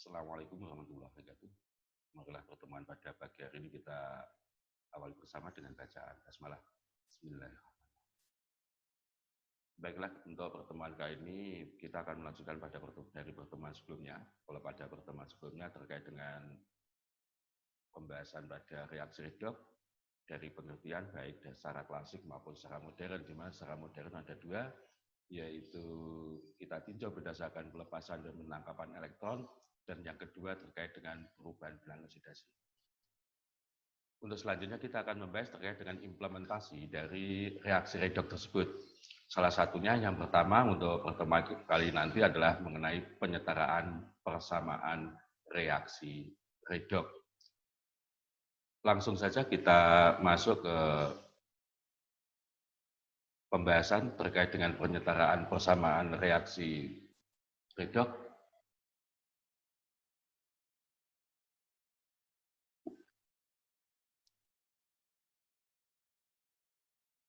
Assalamualaikum warahmatullahi wabarakatuh. Marilah pertemuan pada pagi hari ini kita awali bersama dengan bacaan basmalah. Bismillahirrahmanirrahim. Baiklah, untuk pertemuan kali ini kita akan melanjutkan dari pertemuan sebelumnya. Kalau pada pertemuan sebelumnya terkait dengan pembahasan pada reaksi redox dari pengertian baik secara klasik maupun secara modern, di mana secara modern ada dua, yaitu kita tinjau berdasarkan pelepasan dan penangkapan elektron, dan yang kedua terkait dengan perubahan bilangan oksidasi. Untuk selanjutnya kita akan membahas terkait dengan implementasi dari reaksi redox tersebut. Salah satunya yang pertama untuk pertemuan kali nanti adalah mengenai penyetaraan persamaan reaksi redox. Langsung saja kita masuk ke pembahasan terkait dengan penyetaraan persamaan reaksi redox.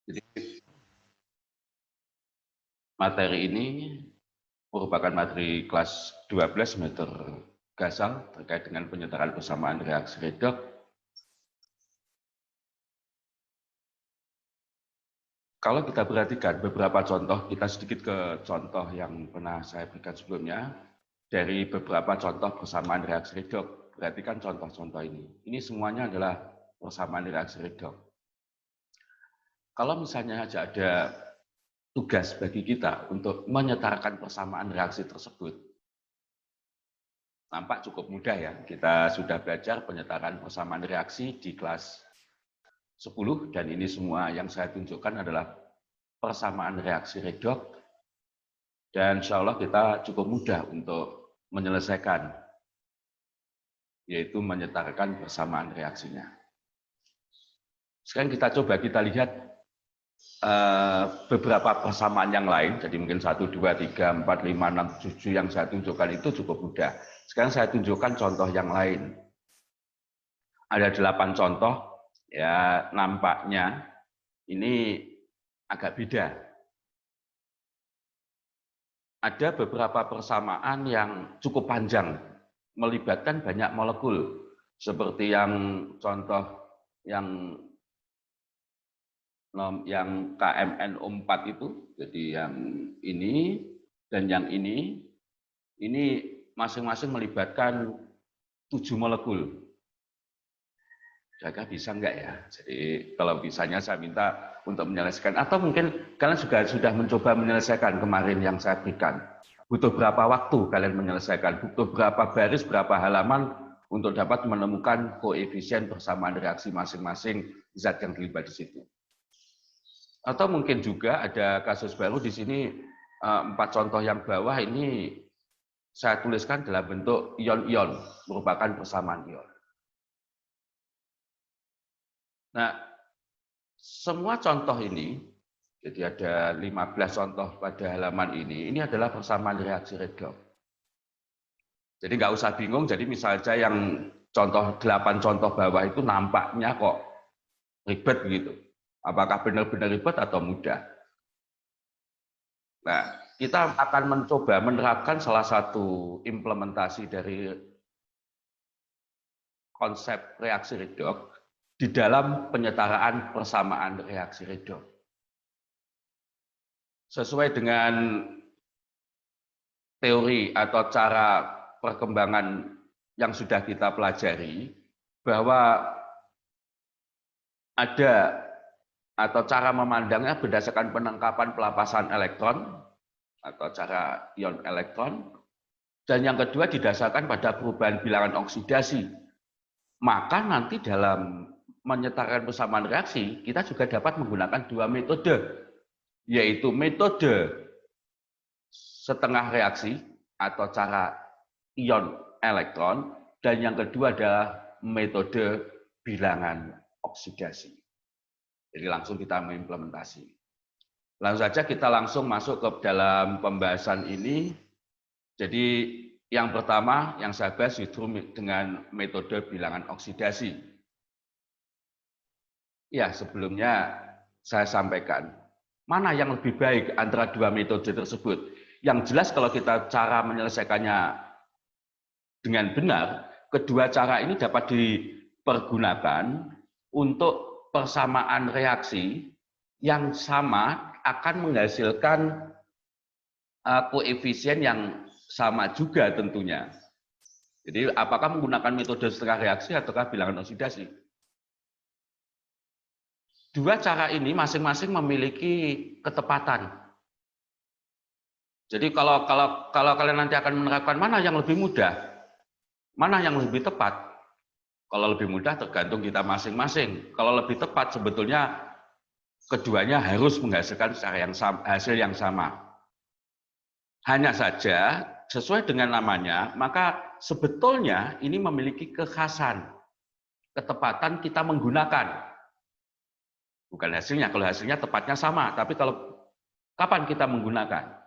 Jadi materi ini merupakan materi kelas 12 meter Gasal terkait dengan penyetaraan persamaan reaksi redox. Kalau kita perhatikan beberapa contoh, kita sedikit ke contoh yang pernah saya berikan sebelumnya, dari beberapa contoh persamaan reaksi redox. Perhatikan contoh-contoh ini. Ini semuanya adalah persamaan reaksi redox. Kalau misalnya saja ada tugas bagi kita untuk menyetarkan persamaan reaksi tersebut, nampak cukup mudah ya. Kita sudah belajar penyetaraan persamaan reaksi di kelas 10, dan ini semua yang saya tunjukkan adalah persamaan reaksi redox, dan insya Allah kita cukup mudah untuk menyelesaikan, yaitu menyetarkan persamaan reaksinya. Sekarang kita lihat beberapa persamaan yang lain, jadi mungkin 1, 2, 3, 4, 5, 6, 7 yang saya tunjukkan itu cukup mudah. Sekarang saya tunjukkan contoh yang lain. Ada 8 contoh. Ya, nampaknya ini agak beda. Ada beberapa persamaan yang cukup panjang, melibatkan banyak molekul, seperti yang contoh yang KMNO4 itu, jadi yang ini dan yang ini masing-masing melibatkan 7 molekul. Jaga bisa enggak ya? Jadi kalau bisanya saya minta untuk menyelesaikan, atau mungkin kalian juga sudah mencoba menyelesaikan kemarin yang saya berikan. Butuh berapa waktu kalian menyelesaikan? Butuh berapa baris, berapa halaman untuk dapat menemukan koefisien persamaan reaksi masing-masing zat yang terlibat di situ. Atau mungkin juga ada kasus baru di sini, 4 contoh yang bawah ini saya tuliskan dalam bentuk ion-ion, merupakan persamaan ion. Nah, semua contoh ini, jadi ada 15 contoh pada halaman ini adalah persamaan reaksi redox. Jadi nggak usah bingung, jadi misalnya yang contoh 8 contoh bawah itu nampaknya kok ribet begitu. Apakah benar-benar ribet atau mudah? Nah, kita akan mencoba menerapkan salah satu implementasi dari konsep reaksi redox di dalam penyetaraan persamaan reaksi redox. Sesuai dengan teori atau cara perkembangan yang sudah kita pelajari, bahwa ada atau cara memandangnya berdasarkan penangkapan pelepasan elektron atau cara ion elektron, dan yang kedua didasarkan pada perubahan bilangan oksidasi. Maka nanti dalam menyetarkan persamaan reaksi, kita juga dapat menggunakan 2 metode, yaitu metode setengah reaksi atau cara ion elektron, dan yang kedua adalah metode bilangan oksidasi. Jadi langsung kita mengimplementasi. Langsung saja kita langsung masuk ke dalam pembahasan ini. Jadi yang pertama yang saya bahas itu dengan metode bilangan oksidasi. Ya, sebelumnya saya sampaikan, mana yang lebih baik antara 2 metode tersebut. Yang jelas kalau kita cara menyelesaikannya dengan benar, kedua cara ini dapat dipergunakan untuk persamaan reaksi yang sama akan menghasilkan koefisien yang sama juga tentunya. Jadi apakah menggunakan metode setengah reaksi ataukah bilangan oksidasi? Dua cara ini masing-masing memiliki ketepatan. Jadi kalau kalian nanti akan menerapkan mana yang lebih mudah, mana yang lebih tepat? Kalau lebih mudah tergantung kita masing-masing. Kalau lebih tepat sebetulnya keduanya harus menghasilkan hasil yang sama. Hanya saja sesuai dengan namanya, maka sebetulnya ini memiliki kekhasan, ketepatan kita menggunakan. Bukan hasilnya, kalau hasilnya tepatnya sama, tapi kalau kapan kita menggunakan?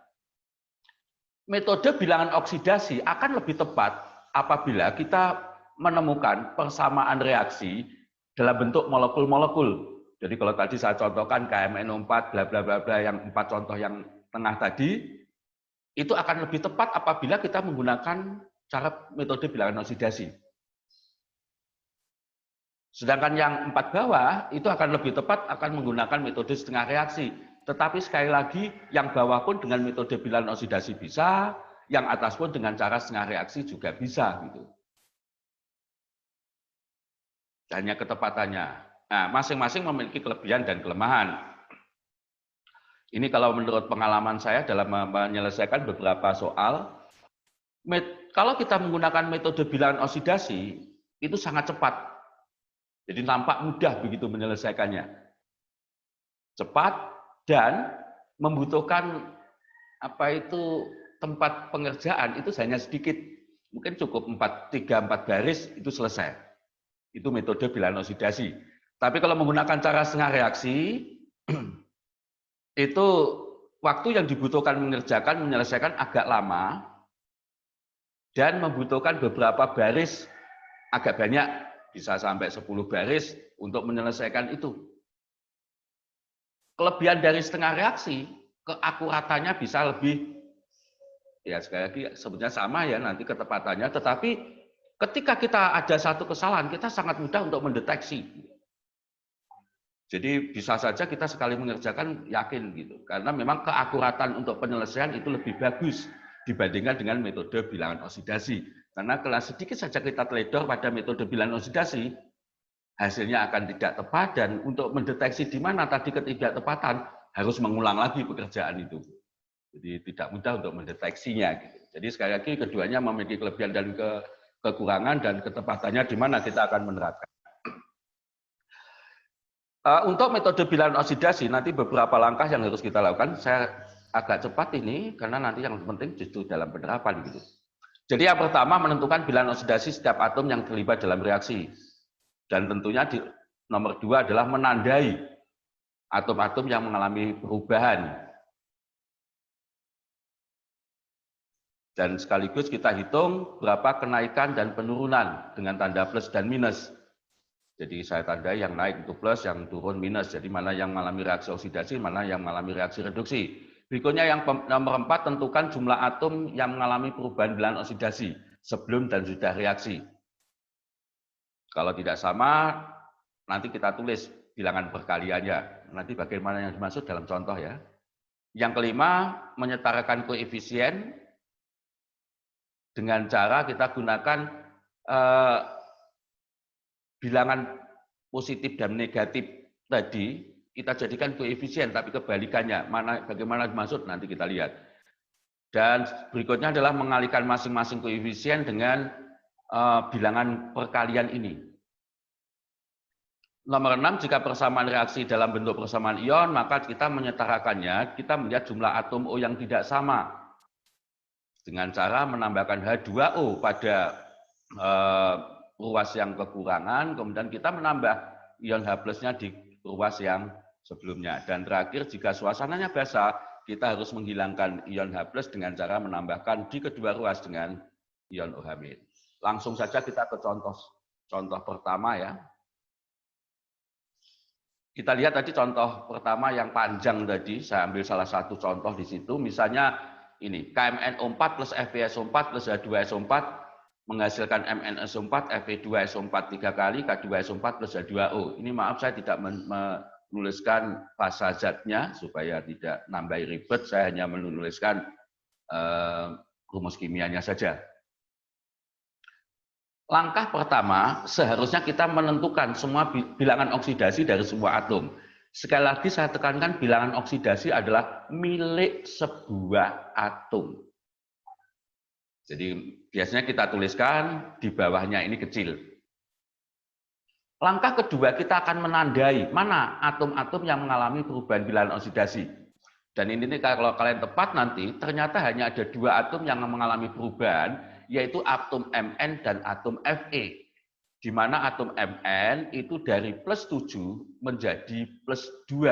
Metode bilangan oksidasi akan lebih tepat apabila kita menemukan persamaan reaksi dalam bentuk molekul-molekul. Jadi kalau tadi saya contohkan KMNO4, bla bla bla bla, yang 4 contoh yang tengah tadi, itu akan lebih tepat apabila kita menggunakan cara metode bilangan oksidasi. Sedangkan yang 4 bawah itu akan lebih tepat akan menggunakan metode setengah reaksi. Tetapi sekali lagi yang bawah pun dengan metode bilangan oksidasi bisa, yang atas pun dengan cara setengah reaksi juga bisa gitu. Hanya ketepatannya. Nah, masing-masing memiliki kelebihan dan kelemahan. Ini kalau menurut pengalaman saya dalam menyelesaikan beberapa soal, kalau kita menggunakan metode bilangan oksidasi, itu sangat cepat. Jadi nampak mudah begitu menyelesaikannya. Cepat dan membutuhkan tempat pengerjaan itu hanya sedikit. Mungkin cukup 3-4 baris itu selesai. Itu metode bilangan oksidasi. Tapi kalau menggunakan cara setengah reaksi, itu waktu yang dibutuhkan menyelesaikan agak lama dan membutuhkan beberapa baris agak banyak, bisa sampai 10 baris untuk menyelesaikan itu. Kelebihan dari setengah reaksi, keakuratannya bisa lebih, ya sekali lagi sebetulnya sama ya nanti ketepatannya, tetapi ketika kita ada satu kesalahan, kita sangat mudah untuk mendeteksi. Jadi bisa saja kita sekali mengerjakan yakin gitu, karena memang keakuratan untuk penyelesaian itu lebih bagus dibandingkan dengan metode bilangan oksidasi. Karena kalau sedikit saja kita teledor pada metode bilangan oksidasi, hasilnya akan tidak tepat dan untuk mendeteksi di mana tadi ketidaktepatan harus mengulang lagi pekerjaan itu. Jadi tidak mudah untuk mendeteksinya. Gitu. Jadi sekali lagi keduanya memiliki kelebihan dan kekurangan dan ketepatannya di mana kita akan menerapkan. Untuk metode bilangan oksidasi, nanti beberapa langkah yang harus kita lakukan. Saya agak cepat ini, karena nanti yang penting justru dalam penerapan. Gitu. Jadi yang pertama, menentukan bilangan oksidasi setiap atom yang terlibat dalam reaksi. Dan tentunya nomor 2 adalah menandai atom-atom yang mengalami perubahan. Dan sekaligus kita hitung berapa kenaikan dan penurunan dengan tanda plus dan minus. Jadi saya tandai yang naik itu plus, yang turun minus. Jadi mana yang mengalami reaksi oksidasi, mana yang mengalami reaksi reduksi. Berikutnya yang nomor 4, tentukan jumlah atom yang mengalami perubahan bilangan oksidasi sebelum dan sudah reaksi. Kalau tidak sama, nanti kita tulis bilangan perkaliannya. Nanti bagaimana yang dimaksud dalam contoh ya. Yang kelima, menyetarakan koefisien dengan cara kita gunakan bilangan positif dan negatif tadi kita jadikan koefisien, tapi kebalikannya bagaimana dimaksud nanti kita lihat. Dan berikutnya adalah mengalihkan masing-masing koefisien dengan bilangan perkalian ini. Nomor 6, jika persamaan reaksi dalam bentuk persamaan ion, maka kita menyetarakannya, kita melihat jumlah atom O yang tidak sama dengan cara menambahkan H2O pada ruas yang kekurangan, kemudian kita menambah ion H plus-nya di ruas yang sebelumnya. Dan terakhir, jika suasananya basah, kita harus menghilangkan ion H plus dengan cara menambahkan di kedua ruas dengan ion OH-. Langsung saja kita ke contoh pertama ya. Kita lihat tadi contoh pertama yang panjang tadi, saya ambil salah satu contoh di situ, misalnya ini KMNO4 plus FeSO4 plus H2SO4 menghasilkan MnSO4, Fe2SO4 3 kali, K2SO4 plus H2O. Ini maaf saya tidak menuliskan fasa zatnya supaya tidak nambah ribet, saya hanya menuliskan rumus kimianya saja. Langkah pertama, seharusnya kita menentukan semua bilangan oksidasi dari semua atom. Sekali lagi saya tekankan bilangan oksidasi adalah milik sebuah atom. Jadi biasanya kita tuliskan di bawahnya ini kecil. Langkah kedua kita akan menandai mana atom-atom yang mengalami perubahan bilangan oksidasi. Dan ini kalau kalian tepat nanti ternyata hanya ada 2 atom yang mengalami perubahan, yaitu atom Mn dan atom Fe. Di mana atom Mn itu dari plus 7 menjadi plus 2.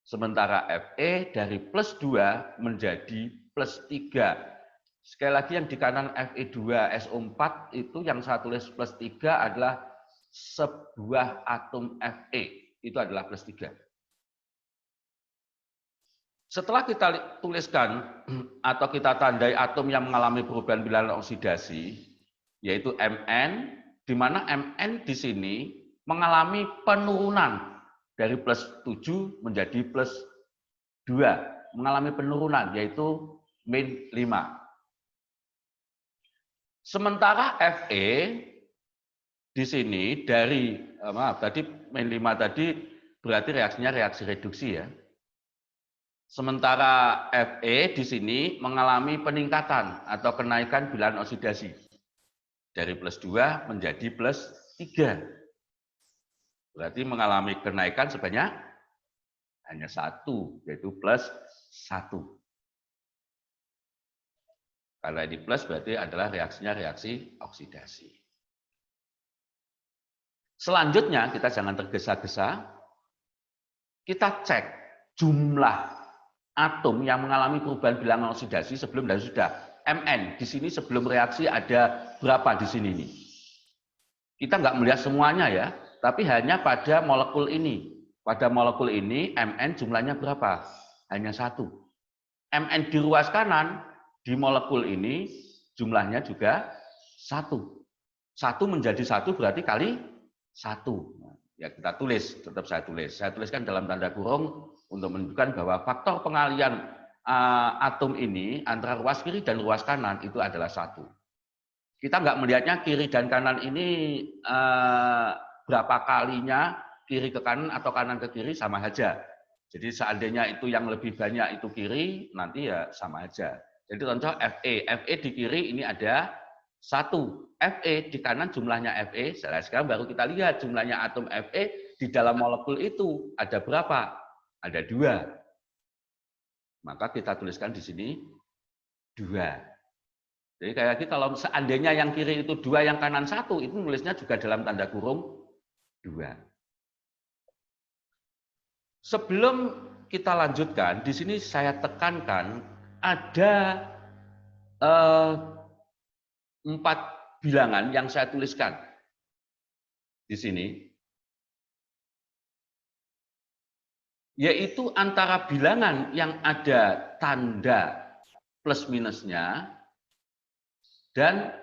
Sementara Fe dari plus 2 menjadi plus 3. Sekali lagi yang di kanan Fe2SO4 itu yang saya tulis plus 3 adalah sebuah atom Fe. Itu adalah plus 3. Setelah kita tuliskan atau kita tandai atom yang mengalami perubahan bilangan oksidasi, yaitu Mn, di mana Mn di sini mengalami penurunan dari plus 7 menjadi plus 2. Mengalami penurunan, yaitu min 5. Sementara Fe di sini dari tadi min 5 tadi berarti reaksinya reaksi reduksi ya. Sementara Fe di sini mengalami peningkatan atau kenaikan bilangan oksidasi dari plus 2 menjadi plus 3. Berarti mengalami kenaikan sebanyak hanya 1, yaitu plus 1. Karena ini plus berarti adalah reaksinya reaksi oksidasi. Selanjutnya kita jangan tergesa-gesa. Kita cek jumlah atom yang mengalami perubahan bilangan oksidasi sebelum dan sudah. Mn di sini sebelum reaksi ada berapa di sini nih? Kita nggak melihat semuanya ya, tapi hanya pada molekul ini. Pada molekul ini Mn jumlahnya berapa? Hanya 1. Mn di ruas kanan di molekul ini jumlahnya juga 1. 1 menjadi 1 berarti kali 1. Ya kita tulis, tetap saya tulis. Saya tuliskan dalam tanda kurung untuk menunjukkan bahwa faktor pengalian atom ini antara ruas kiri dan ruas kanan itu adalah 1. Kita nggak melihatnya kiri dan kanan ini berapa kalinya kiri ke kanan atau kanan ke kiri sama saja. Jadi seandainya itu yang lebih banyak itu kiri, nanti ya sama aja. Jadi contoh Fe di kiri ini ada 1. Fe di kanan jumlahnya Fe. Sekarang baru kita lihat jumlahnya atom Fe di dalam molekul itu ada berapa? Ada 2. Maka kita tuliskan di sini 2. Jadi kayak lagi kalau seandainya yang kiri itu 2, yang kanan 1, itu nulisnya juga dalam tanda kurung 2. Sebelum kita lanjutkan, di sini saya tekankan ada 4 bilangan yang saya tuliskan di sini, yaitu antara bilangan yang ada tanda plus minusnya dan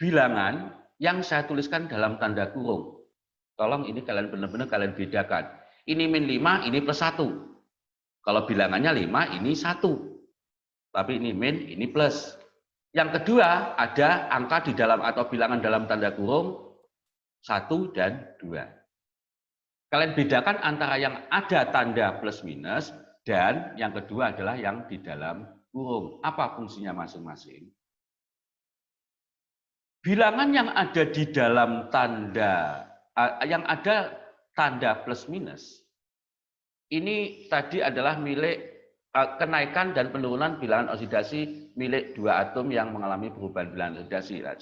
bilangan yang saya tuliskan dalam tanda kurung. Tolong ini kalian benar-benar kalian bedakan. Ini min 5, ini plus 1. Kalau bilangannya 5, ini 1. Tapi ini min, ini plus. Yang kedua, ada angka di dalam atau bilangan dalam tanda kurung 1 dan 2. Kalian bedakan antara yang ada tanda plus minus dan yang kedua adalah yang di dalam kurung. Apa fungsinya masing-masing? Bilangan yang ada di dalam tanda, yang ada tanda plus minus, ini tadi adalah milik kenaikan dan penurunan bilangan oksidasi milik 2 atom yang mengalami perubahan bilangan oksidasi. Nah,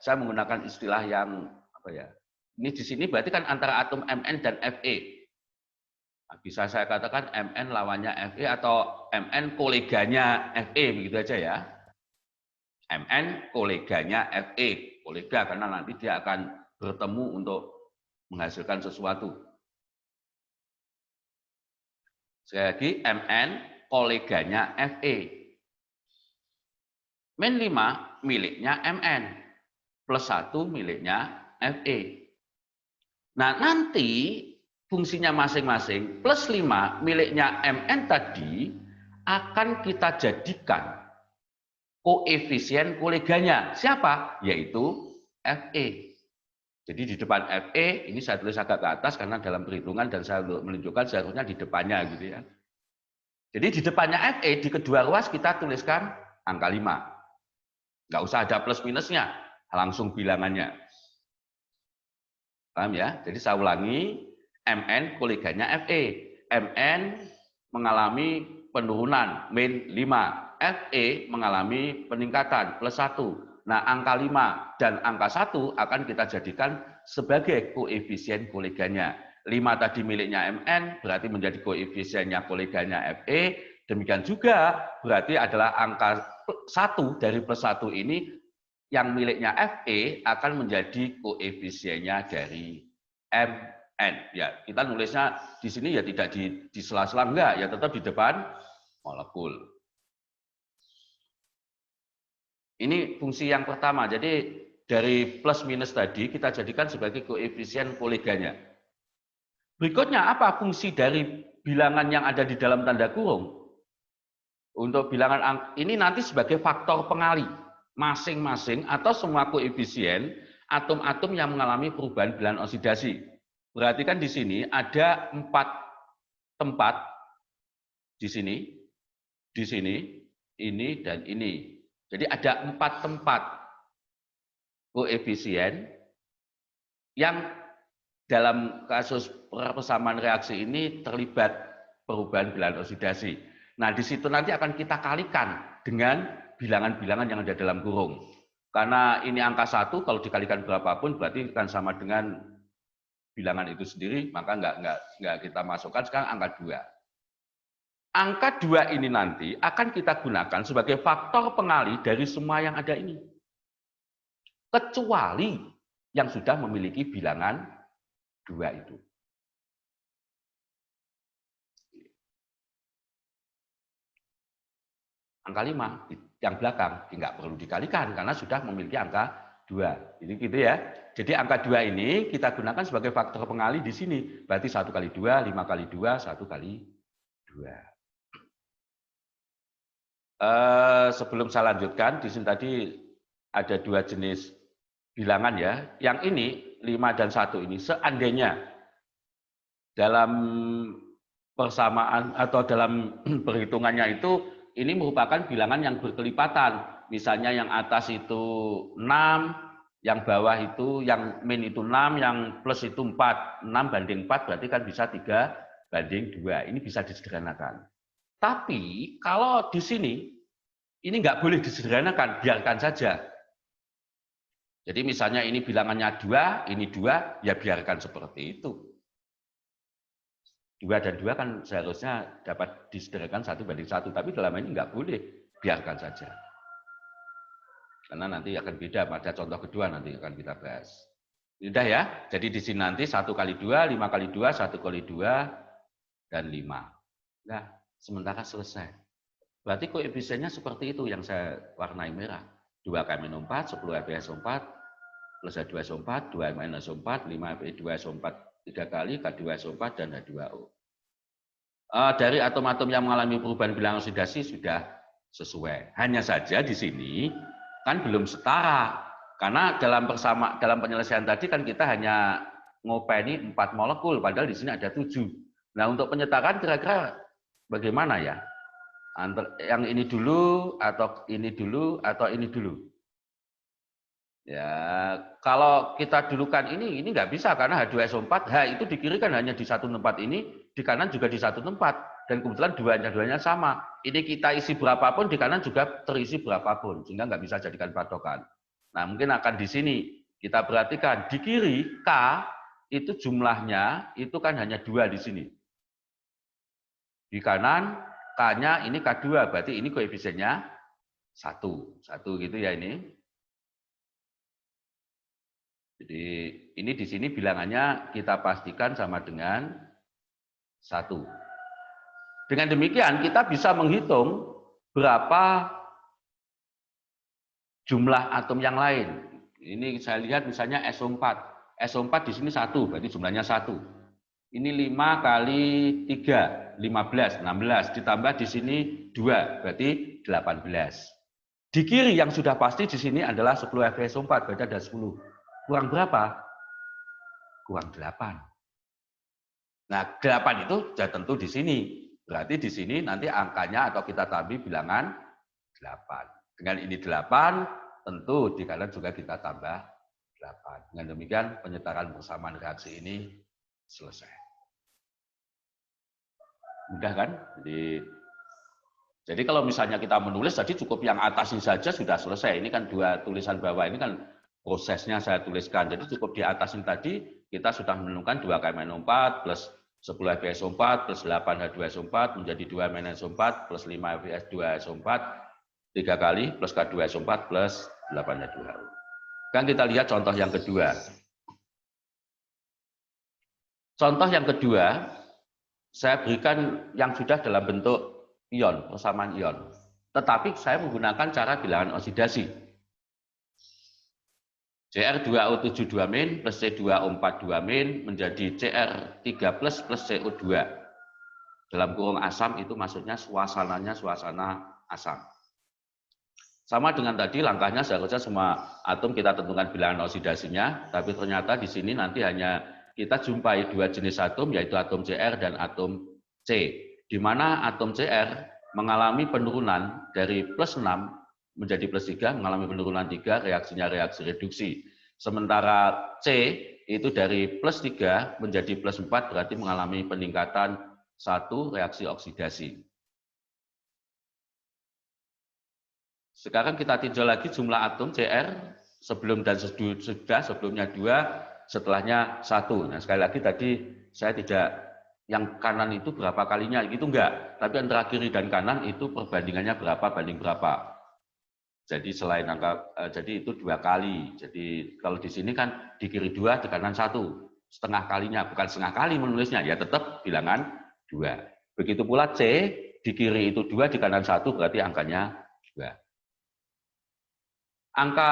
saya menggunakan istilah yang apa ya? Ini di sini berarti kan antara atom Mn dan Fe. Nah, bisa saya katakan Mn lawannya Fe atau Mn koleganya Fe begitu aja ya. Mn koleganya Fe, kolega karena nanti dia akan bertemu untuk menghasilkan sesuatu. Sekali lagi Mn koleganya Fe. Min 5 miliknya MN, plus 1 miliknya FE. Nah, nanti fungsinya masing-masing, plus 5 miliknya MN tadi akan kita jadikan koefisien koleganya. Siapa? Yaitu FE. Jadi di depan FE, ini saya tulis agak ke atas karena dalam perhitungan dan saya menunjukkan seharusnya di depannya gitu ya. Jadi di depannya FE, di kedua ruas kita tuliskan angka 5. Nggak usah ada plus minusnya, langsung bilangannya. Paham ya? Jadi saya ulangi, MN koleganya FE. MN mengalami penurunan, min 5. FE mengalami peningkatan, plus 1. Nah, angka 5 dan angka 1 akan kita jadikan sebagai koefisien koleganya. 5 tadi miliknya MN, berarti menjadi koefisiennya koleganya FE. Demikian juga berarti adalah angka 1 dari plus 1 ini yang miliknya FE akan menjadi koefisiennya dari MN. Ya, kita nulisnya di sini ya tidak di sela-sela enggak, ya tetap di depan molekul. Ini fungsi yang pertama. Jadi dari plus minus tadi kita jadikan sebagai koefisien koleganya. Berikutnya apa fungsi dari bilangan yang ada di dalam tanda kurung? Untuk bilangan ini nanti sebagai faktor pengali masing-masing atau semua koefisien atom-atom yang mengalami perubahan bilangan oksidasi. Perhatikan di sini ada 4 tempat di sini, ini dan ini. Jadi ada 4 tempat koefisien yang dalam kasus persamaan reaksi ini terlibat perubahan bilangan oksidasi. Nah, di situ nanti akan kita kalikan dengan bilangan-bilangan yang ada dalam kurung. Karena ini angka 1, kalau dikalikan berapapun berarti akan sama dengan bilangan itu sendiri, maka nggak kita masukkan. Sekarang angka 2. Angka 2 ini nanti akan kita gunakan sebagai faktor pengali dari semua yang ada ini. Kecuali yang sudah memiliki bilangan 2 itu. Angka 5 yang belakang nggak perlu dikalikan karena sudah memiliki angka 2. Jadi gitu ya. Jadi angka 2 ini kita gunakan sebagai faktor pengali di sini. Berarti 1 kali 2, 5 kali 2, 1 kali 2. Sebelum saya lanjutkan, di sini tadi ada 2 jenis bilangan ya. Yang ini 5 dan 1 ini seandainya dalam persamaan atau dalam perhitungannya itu ini merupakan bilangan yang berkelipatan. Misalnya yang atas itu 6, yang bawah itu yang min itu 6, yang plus itu 4. 6 banding 4 berarti kan bisa 3 banding 2. Ini bisa disederhanakan. Tapi kalau di sini ini nggak boleh disederhanakan, biarkan saja. Jadi misalnya ini bilangannya 2, ini 2, ya biarkan seperti itu. 2 dan 2 kan seharusnya dapat disederhanakan 1 banding 1, tapi dalam ini nggak boleh, biarkan saja. Karena nanti akan beda pada contoh kedua nanti akan kita bahas. Sudah ya, jadi di sini nanti 1 kali 2, 5 kali 2, 1 kali 2, dan 5. Nah, sementara selesai. Berarti koefisiennya seperti itu yang saya warnai merah. 2K-4, 10FeS4, plus H2SO4, 2-SO4, 5Fe2SO4, 3 kali K2SO4 dan H2O. Dari atom-atom yang mengalami perubahan bilangan oksidasi sudah sesuai. Hanya saja di sini kan belum setara. Karena dalam penyelesaian tadi kan kita hanya ngopeni 4 molekul, padahal di sini ada 7. Nah, untuk penyetaraan kira-kira bagaimana ya? Yang ini dulu atau ini dulu atau ini dulu? Ya, kalau kita dulukan ini nggak bisa karena H2SO4, H itu di kiri kan hanya di satu tempat ini, di kanan juga di satu tempat, dan kebetulan duanya sama. Ini kita isi berapapun, di kanan juga terisi berapapun, sehingga nggak bisa jadikan patokan. Nah, mungkin akan di sini kita perhatikan di kiri K itu jumlahnya itu kan hanya 2 di sini. Di kanan K-nya ini K2, berarti ini koefisiennya 1 gitu ya ini. Jadi ini di sini bilangannya kita pastikan sama dengan 1. Dengan demikian kita bisa menghitung berapa jumlah atom yang lain. Ini saya lihat misalnya SO4. SO4 di sini 1, berarti jumlahnya 1. Ini 5 kali 3, 15, 16. Ditambah di sini 2, berarti 18. Di kiri yang sudah pasti di sini adalah 10 FeSO4, berarti ada 10. Kurang berapa? Kurang 8. Nah, 8 itu ya tentu di sini. Berarti di sini nanti angkanya atau kita tambah bilangan 8. Dengan ini 8, tentu di kanan juga kita tambah 8. Dengan demikian penyetaraan persamaan reaksi ini selesai. Mudah kan? Jadi kalau misalnya kita menulis tadi cukup yang atas ini saja sudah selesai. Ini kan dua tulisan bawah ini kan prosesnya saya tuliskan. Jadi cukup di atas ini tadi kita sudah menemukan 2K-4 plus 10 FeSO4 plus 8 H2SO4 menjadi 2 SO4 plus 5 F2SO4 3 kali plus K2SO4 plus 8 H2O. Kan kita lihat contoh yang kedua. Contoh yang kedua, saya berikan yang sudah dalam bentuk ion, persamaan ion. Tetapi saya menggunakan cara bilangan oksidasi. Cr2O7 2- plus C2O4 2- menjadi Cr3 plus CO2. Dalam kurung asam itu maksudnya suasananya suasana asam. Sama dengan tadi langkahnya seharusnya semua atom kita tentukan bilangan oksidasinya, tapi ternyata di sini nanti hanya kita jumpai dua jenis atom yaitu atom Cr dan atom C. Di mana atom Cr mengalami penurunan dari plus 6 menjadi plus 3, mengalami penurunan 3, reaksinya reaksi reduksi. Sementara C itu dari plus 3 menjadi plus 4, berarti mengalami peningkatan 1, reaksi oksidasi. Sekarang kita tinjau lagi jumlah atom Cr sebelum dan sudah, sebelumnya 2, setelahnya 1. Nah, sekali lagi tadi saya tidak yang kanan itu berapa kalinya gitu enggak, tapi antara kiri dan kanan itu perbandingannya berapa banding berapa. Jadi selain angka jadi itu 2 kali. Jadi kalau di sini kan di kiri 2, di kanan 1. Setengah kalinya, bukan setengah kali menulisnya, ya tetap bilangan 2. Begitu pula C, di kiri itu 2, di kanan 1, berarti angkanya 2. Angka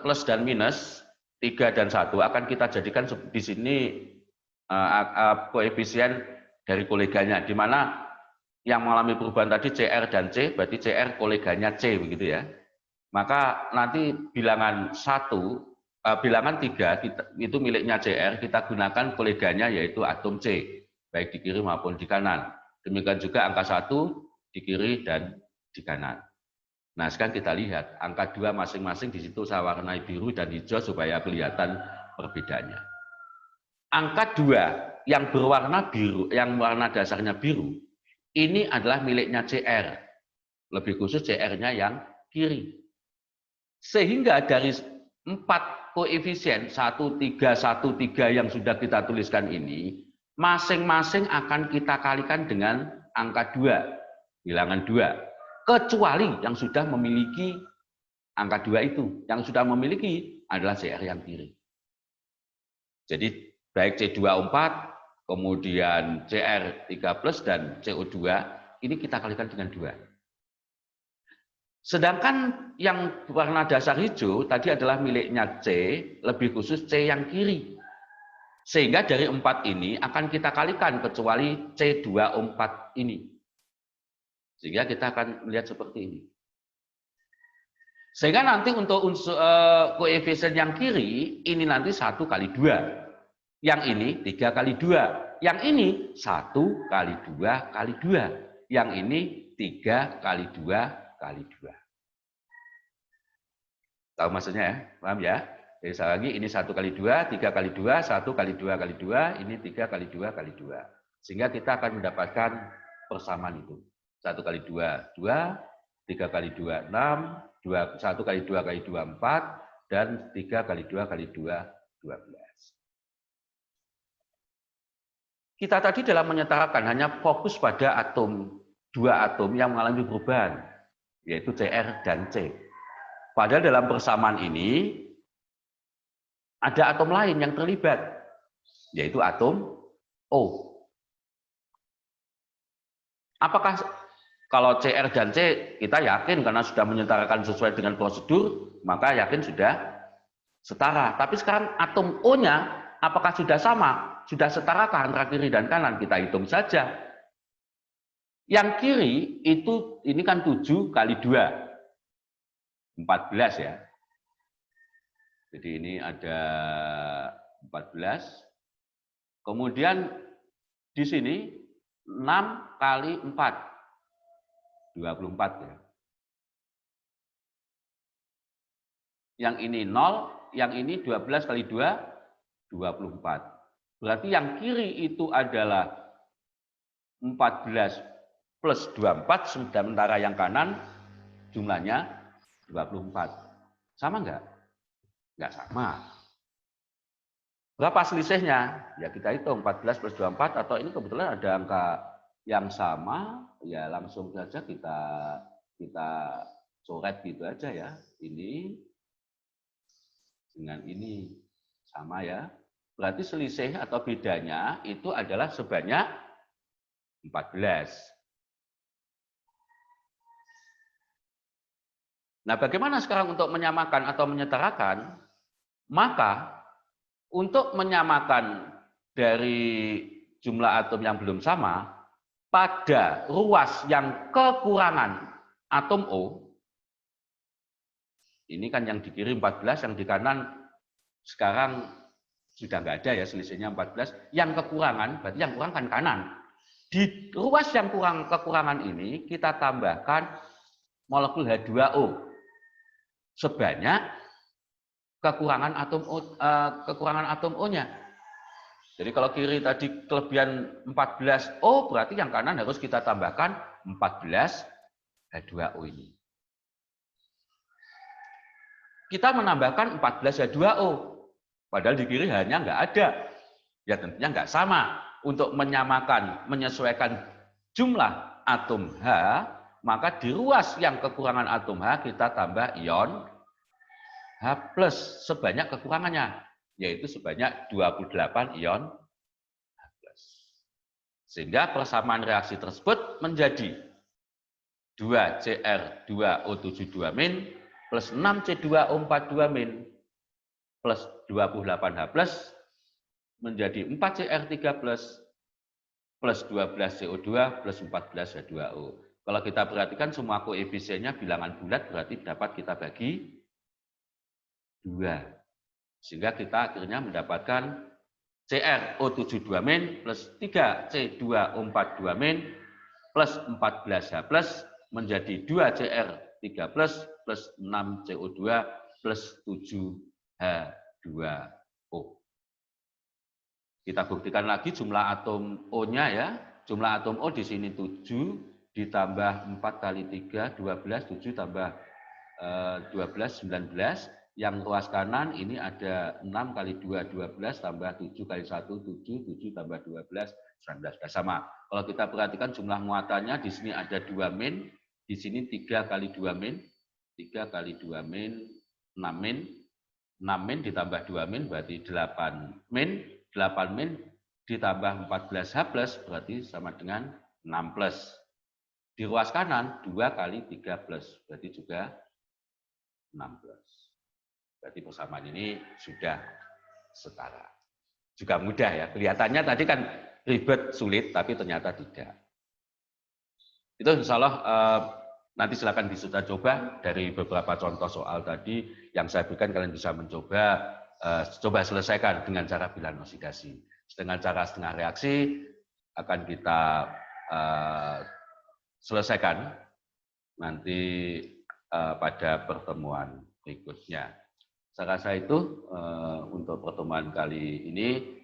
plus dan minus 3 dan 1 akan kita jadikan di sini koefisien dari koleganya, di mana yang mengalami perubahan tadi CR dan C, berarti CR koleganya C begitu ya. Maka nanti bilangan 3 itu miliknya CR, kita gunakan koleganya yaitu atom C, baik di kiri maupun di kanan. Demikian juga angka 1 di kiri dan di kanan. Nah, sekarang kita lihat angka 2 masing-masing di situ saya warnai biru dan hijau supaya kelihatan perbedaannya. Angka 2 yang berwarna biru, yang warna dasarnya biru, ini adalah miliknya CR. Lebih khusus CR-nya yang kiri. Sehingga dari 4 koefisien 1, 3, 1, 3 yang sudah kita tuliskan ini, masing-masing akan kita kalikan dengan angka 2, bilangan 2. Kecuali yang sudah memiliki angka 2 itu. Yang sudah memiliki adalah CR yang kiri. Jadi baik C2O4, kemudian Cr3+, dan CO2, ini kita kalikan dengan 2. Sedangkan yang warna dasar hijau tadi adalah miliknya C, lebih khusus C yang kiri. Sehingga dari 4 ini akan kita kalikan kecuali C2O4 ini. Sehingga kita akan melihat seperti ini. Sehingga nanti untuk unsur koefisien yang kiri, ini nanti 1 kali 2. Yang ini 3 kali 2. Yang ini 1 kali 2 kali 2. Yang ini 3 kali 2 kali 2. Tahu maksudnya ya? Paham ya? Jadi sekali lagi ini 1 kali 2, 3 kali 2, 1 kali 2 kali 2, ini 3 kali 2 kali 2. Sehingga kita akan mendapatkan persamaan itu. 1 kali 2, 2, 3 kali 2, 6, 1 kali 2 kali 2, 4, dan 3 kali 2 kali 2, 12. Kita tadi dalam menyetarakan hanya fokus pada dua atom yang mengalami perubahan, yaitu Cr dan C. Padahal dalam persamaan ini ada atom lain yang terlibat, yaitu atom O. Apakah Kalau CR dan C kita yakin karena sudah menyetarakan sesuai dengan prosedur, maka yakin sudah setara. Tapi sekarang atom O-nya apakah sudah sama? Sudah setarakah antara kiri dan kanan? Kita hitung saja. Yang kiri itu ini kan 7 kali 2. 14 ya. Jadi ini ada 14. Kemudian di sini 6 kali 4. 24 ya. Yang ini 0, yang ini 12 kali 2, 24. Berarti yang kiri itu adalah 14 plus 24, sementara yang kanan jumlahnya 24. Sama enggak? Enggak sama. Berapa selisihnya? Ya kita hitung 14 plus 24, atau ini kebetulan ada angka yang sama, ya langsung saja kita coret gitu aja ya. Ini dengan ini sama ya. Berarti selisih atau bedanya itu adalah sebanyak 14. Nah, bagaimana sekarang untuk menyamakan atau menyetarakan? Maka untuk menyamakan dari jumlah atom yang belum sama, pada ruas yang kekurangan atom O, ini kan yang di kiri 14, yang di kanan sekarang sudah nggak ada ya, selisihnya 14, yang kekurangan, berarti yang kurang kan kanan. Di ruas yang kekurangan ini kita tambahkan molekul H2O sebanyak kekurangan atom O-nya. Jadi kalau kiri tadi kelebihan 14O, berarti yang kanan harus kita tambahkan 14 H2O ini. Kita menambahkan 14 H2O, padahal di kiri hanya nggak ada. Ya tentunya nggak sama. Untuk menyamakan, menyesuaikan jumlah atom H, maka di ruas yang kekurangan atom H kita tambah ion H+, sebanyak kekurangannya, yaitu sebanyak 28 ion H+. Sehingga persamaan reaksi tersebut menjadi 2Cr2O72- plus 6C2O42- plus 28H+ menjadi 4Cr3+ plus 12CO2 plus 14H2O. Kalau kita perhatikan semua koefisiennya bilangan bulat, berarti dapat kita bagi 2. Sehingga kita akhirnya mendapatkan CrO72- plus 3C2O42- plus 14H+ menjadi 2Cr3+ plus 6CO2 plus 7H2O. Kita buktikan lagi jumlah atom O-nya ya. Jumlah atom O di sini 7 ditambah 4 kali 3, 12, 7 tambah 12, 19. Yang ruas kanan ini ada 6 kali 2, 12, tambah 7 kali 1, 7, 7 tambah 12, 19. Sama. Kalau kita perhatikan jumlah muatannya, di sini ada 2 min, di sini 3 kali 2 min, 3 kali 2 min, 6 min, 6 min ditambah 2 min, berarti 8 min, 8 min ditambah 14H+, berarti sama dengan 6+. Di ruas kanan, 2 kali 3+, berarti juga 16. Berarti persamaan ini sudah setara. Juga mudah ya. Kelihatannya tadi kan ribet, sulit, tapi ternyata tidak. Itu insya Allah nanti silakan bisa coba dari beberapa contoh soal tadi yang saya berikan, kalian bisa mencoba, coba selesaikan dengan cara bilangan oksidasi. Dengan cara setengah reaksi akan kita selesaikan nanti pada pertemuan berikutnya. Saya rasa itu untuk pertemuan kali ini.